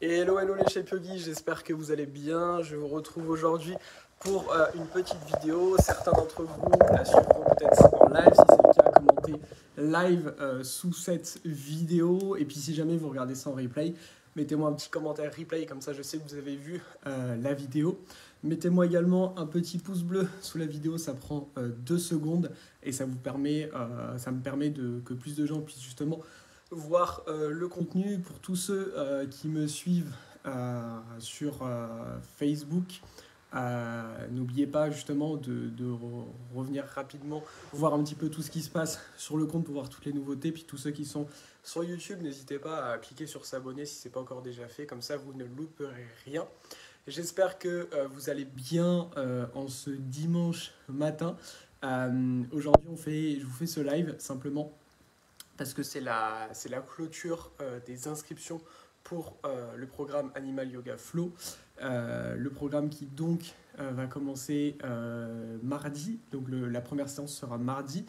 Hello, hello les chefs Yogi, j'espère que vous allez bien. Je vous retrouve aujourd'hui pour une petite vidéo. Certains d'entre vous la suivront peut-être en live. Si c'est le cas, commentez live sous cette vidéo. Et puis si jamais vous regardez ça en replay, mettez-moi un petit commentaire replay, comme ça je sais que vous avez vu la vidéo. Mettez-moi également un petit pouce bleu sous la vidéo, ça prend 2 secondes et ça me permet que plus de gens puissent justement voir le contenu. Pour tous ceux qui me suivent sur Facebook. N'oubliez pas justement de revenir rapidement, voir un petit peu tout ce qui se passe sur le compte pour voir toutes les nouveautés. Puis tous ceux qui sont sur YouTube, n'hésitez pas à cliquer sur s'abonner si ce n'est pas encore déjà fait, comme ça vous ne louperez rien. J'espère que vous allez bien en ce dimanche matin. Aujourd'hui je vous fais ce live simplement parce que c'est la clôture des inscriptions pour le programme Animal Yoga Flow. Le programme qui donc va commencer mardi, donc la première séance sera mardi.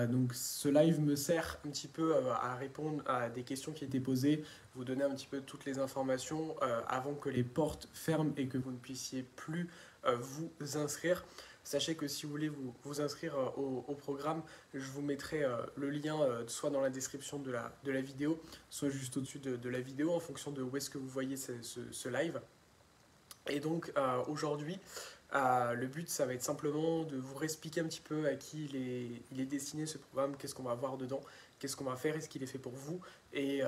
Donc ce live me sert un petit peu à répondre à des questions qui étaient posées, vous donner un petit peu toutes les informations avant que les portes ferment et que vous ne puissiez plus vous inscrire. Sachez que si vous voulez vous inscrire au programme, je vous mettrai le lien soit dans la description de la vidéo, soit juste au-dessus de la vidéo en fonction de où est-ce que vous voyez ce live. Et donc aujourd'hui, le but ça va être simplement de vous réexpliquer un petit peu à qui il est destiné ce programme, qu'est-ce qu'on va voir dedans, qu'est-ce qu'on va faire, est-ce qu'il est fait pour vous, et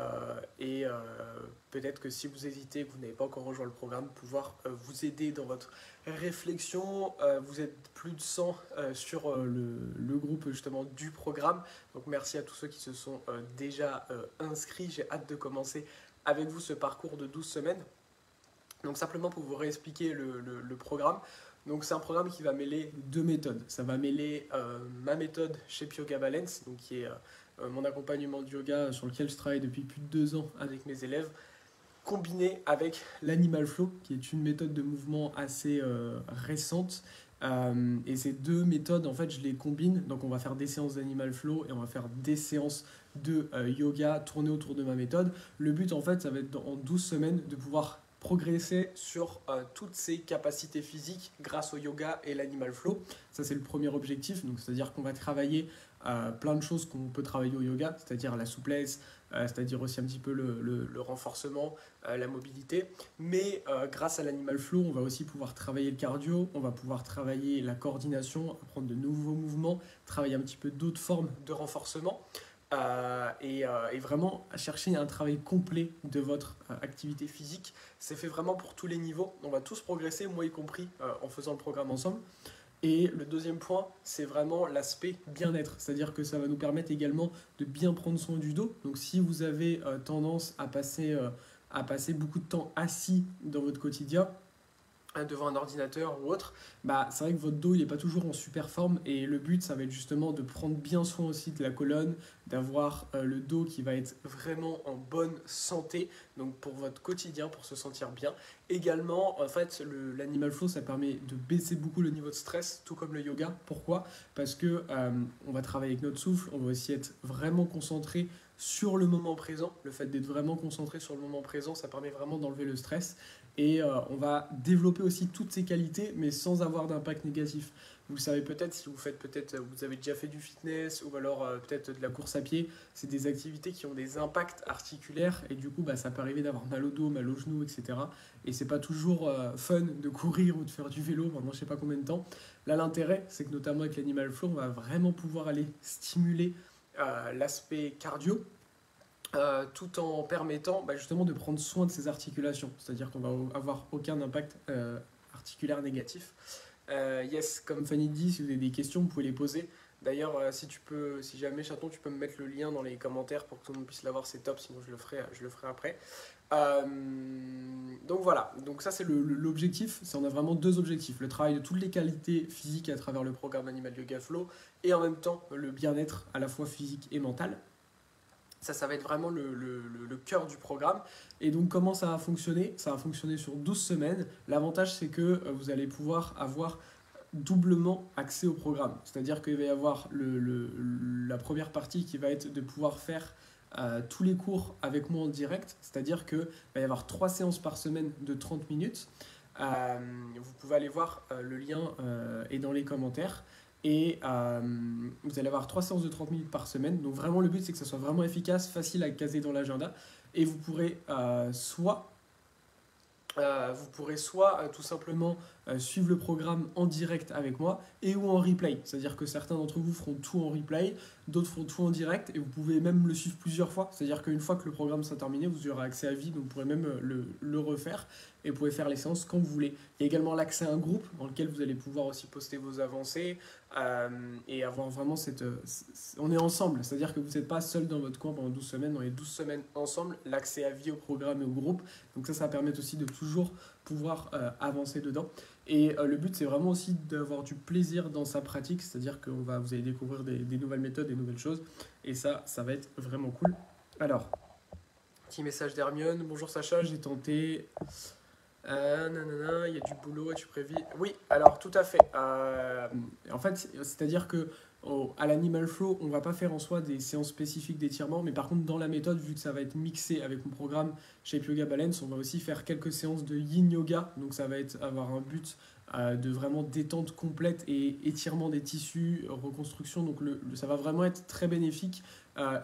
peut-être que si vous hésitez, que vous n'avez pas encore rejoint le programme, pouvoir vous aider dans votre réflexion. Vous êtes plus de 100 sur le groupe justement du programme, donc merci à tous ceux qui se sont déjà inscrits. J'ai hâte de commencer avec vous ce parcours de 12 semaines. Donc simplement pour vous réexpliquer le programme. Donc c'est un programme qui va mêler deux méthodes. Ça va mêler ma méthode Shape Yoga Balance, donc qui est mon accompagnement de yoga sur lequel je travaille depuis plus de 2 ans avec mes élèves, combiné avec l'Animal Flow, qui est une méthode de mouvement assez récente. Et ces deux méthodes, en fait, je les combine. Donc on va faire des séances d'Animal Flow et on va faire des séances de yoga tournées autour de ma méthode. Le but, en fait, ça va être en 12 semaines de pouvoir progresser sur toutes ses capacités physiques grâce au yoga et l'animal flow. Ça, c'est le premier objectif. Donc, c'est-à-dire qu'on va travailler plein de choses qu'on peut travailler au yoga, c'est-à-dire la souplesse, c'est-à-dire aussi un petit peu le renforcement, la mobilité. Mais grâce à l'animal flow, on va aussi pouvoir travailler le cardio, on va pouvoir travailler la coordination, apprendre de nouveaux mouvements, travailler un petit peu d'autres formes de renforcement. Et vraiment chercher un travail complet de votre activité physique. C'est fait vraiment pour tous les niveaux. On va tous progresser, moi y compris, en faisant le programme ensemble. Et le deuxième point, c'est vraiment l'aspect bien-être. C'est-à-dire que ça va nous permettre également de bien prendre soin du dos. Donc si vous avez tendance à passer beaucoup de temps assis dans votre quotidien, devant un ordinateur ou autre, bah, c'est vrai que votre dos il n'est pas toujours en super forme et le but ça va être justement de prendre bien soin aussi de la colonne, d'avoir le dos qui va être vraiment en bonne santé, donc pour votre quotidien, pour se sentir bien. Également, en fait, l'animal flow ça permet de baisser beaucoup le niveau de stress, tout comme le yoga. Pourquoi ? Parce que on va travailler avec notre souffle, on va aussi être vraiment concentré sur le moment présent. Le fait d'être vraiment concentré sur le moment présent, ça permet vraiment d'enlever le stress. Et on va développer aussi toutes ces qualités, mais sans avoir d'impact négatif. Vous le savez peut-être, si vous avez déjà fait du fitness ou alors peut-être de la course à pied, c'est des activités qui ont des impacts articulaires et du coup, bah, ça peut arriver d'avoir mal au dos, mal aux genoux, etc. Et c'est pas toujours fun de courir ou de faire du vélo pendant je sais pas combien de temps. Là, l'intérêt, c'est que notamment avec l'animal flow, on va vraiment pouvoir aller stimuler l'aspect cardio, tout en permettant justement de prendre soin de ses articulations. C'est-à-dire qu'on va avoir aucun impact articulaire négatif. Yes, comme Fanny dit, si vous avez des questions, vous pouvez les poser. D'ailleurs, si jamais Chaton, tu peux me mettre le lien dans les commentaires pour que tout le monde puisse l'avoir, c'est top, sinon je le ferai après. Donc voilà, donc ça c'est l'objectif, on a vraiment deux objectifs, le travail de toutes les qualités physiques à travers le programme Animal Yoga Flow et en même temps le bien-être à la fois physique et mental. Ça va être vraiment le cœur du programme. Et donc, comment ça va fonctionner ? Ça va fonctionner sur 12 semaines. L'avantage, c'est que vous allez pouvoir avoir doublement accès au programme. C'est-à-dire qu'il va y avoir la première partie qui va être de pouvoir faire tous les cours avec moi en direct, c'est-à-dire qu'il va y avoir 3 séances par semaine de 30 minutes. Vous pouvez aller voir, le lien est dans les commentaires. Et vous allez avoir 3 séances de 30 minutes par semaine. Donc vraiment, le but, c'est que ça soit vraiment efficace, facile à caser dans l'agenda. Et vous pourrez soit tout simplement suivre le programme en direct avec moi et ou en replay. C'est-à-dire que certains d'entre vous feront tout en replay, d'autres feront tout en direct et vous pouvez même le suivre plusieurs fois. C'est-à-dire qu'une fois que le programme sera terminé, vous aurez accès à vie, donc vous pourrez même le refaire et vous pouvez faire les séances quand vous voulez. Il y a également l'accès à un groupe dans lequel vous allez pouvoir aussi poster vos avancées et avoir vraiment on est ensemble, c'est-à-dire que vous n'êtes pas seul dans votre coin pendant 12 semaines, on est 12 semaines ensemble, l'accès à vie au programme et au groupe. Donc ça va permettre aussi de toujours pouvoir avancer dedans. Et le but, c'est vraiment aussi d'avoir du plaisir dans sa pratique, c'est-à-dire que vous allez découvrir des nouvelles méthodes, des nouvelles choses, et ça va être vraiment cool. Alors, petit message d'Hermione. Bonjour Sacha, j'ai tenté... il y a du boulot, as-tu prévu? Oui, alors tout à fait. En fait, c'est-à-dire que à l'Animal Flow, on ne va pas faire en soi des séances spécifiques d'étirement, mais par contre, dans la méthode, vu que ça va être mixé avec mon programme Shape Yoga Balance, on va aussi faire quelques séances de Yin Yoga. Donc, ça va avoir un but de vraiment détente complète et étirement des tissus, reconstruction. Donc, ça va vraiment être très bénéfique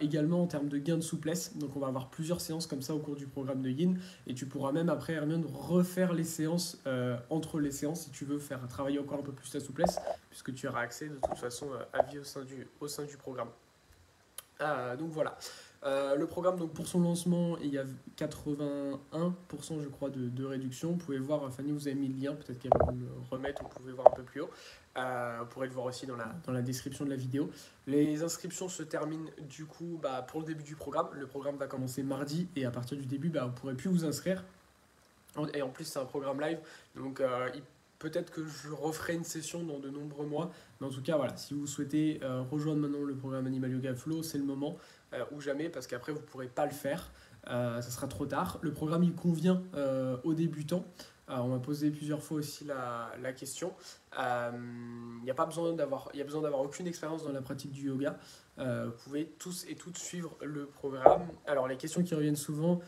également en termes de gain de souplesse. Donc, on va avoir plusieurs séances comme ça au cours du programme de Yin. Et tu pourras même, après, Hermione, refaire les séances entre les séances si tu veux travailler encore un peu plus ta souplesse, puisque tu auras accès de toute façon à vie au sein du programme. Donc voilà. Le programme, donc pour son lancement, il y a 81% je crois de réduction. Vous pouvez voir, Fanny vous avez mis le lien, peut-être qu'elle va vous le remettre, vous pouvez voir un peu plus haut. Vous pourrez le voir aussi dans la description de la vidéo. Les inscriptions se terminent du coup pour le début du programme. Le programme va commencer mardi et à partir du début, vous ne pourrez plus vous inscrire. Et en plus, c'est un programme live, donc peut-être que je referai une session dans de nombreux mois. Mais en tout cas, voilà, si vous souhaitez rejoindre maintenant le programme Animal Yoga Flow, c'est le moment ou jamais, parce qu'après, vous ne pourrez pas le faire. Ça sera trop tard. Le programme, il convient aux débutants. On m'a posé plusieurs fois aussi la question. Il n'y a pas besoin d'avoir aucune expérience dans la pratique du yoga. Vous pouvez tous et toutes suivre le programme. Alors, les questions qui reviennent souvent...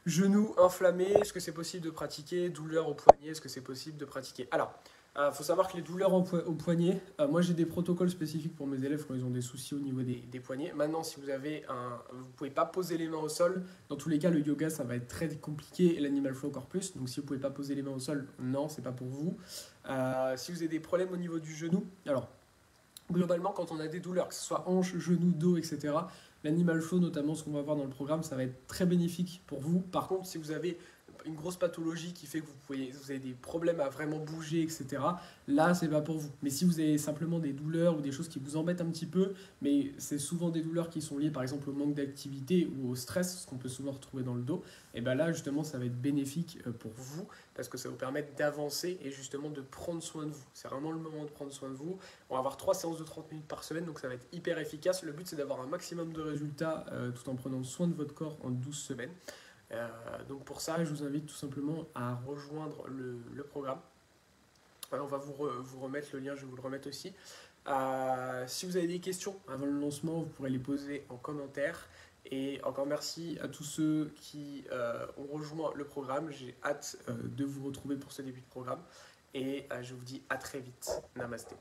Genoux inflammés, est-ce que c'est possible de pratiquer? Douleur au poignet, est-ce que c'est possible de pratiquer? Alors, il faut savoir que les douleurs au poignet, moi j'ai des protocoles spécifiques pour mes élèves quand ils ont des soucis au niveau des poignets. Maintenant, si vous ne pouvez pas poser les mains au sol, dans tous les cas, le yoga ça va être très compliqué et l'animal flow encore plus. Donc, si vous ne pouvez pas poser les mains au sol, non, c'est pas pour vous. Si vous avez des problèmes au niveau du genou, alors globalement, quand on a des douleurs, que ce soit hanche, genou, dos, etc., l'animal flow, notamment ce qu'on va voir dans le programme, ça va être très bénéfique pour vous. Par contre, si vous avez une grosse pathologie qui fait que vous avez des problèmes à vraiment bouger, etc., là, c'est pas pour vous. Mais si vous avez simplement des douleurs ou des choses qui vous embêtent un petit peu, mais c'est souvent des douleurs qui sont liées par exemple au manque d'activité ou au stress, ce qu'on peut souvent retrouver dans le dos, et bien là, justement, ça va être bénéfique pour vous parce que ça vous permet d'avancer et justement de prendre soin de vous. C'est vraiment le moment de prendre soin de vous. On va avoir 3 séances de 30 minutes par semaine, donc ça va être hyper efficace. Le but, c'est d'avoir un maximum de résultats tout en prenant soin de votre corps en 12 semaines. Donc pour ça, je vous invite tout simplement à rejoindre le programme. On va vous remettre le lien, je vais vous le remettre aussi. Si vous avez des questions avant le lancement, vous pourrez les poser en commentaire. Et encore merci à tous ceux qui ont rejoint le programme. J'ai hâte de vous retrouver pour ce début de programme. Et je vous dis à très vite. Namasté.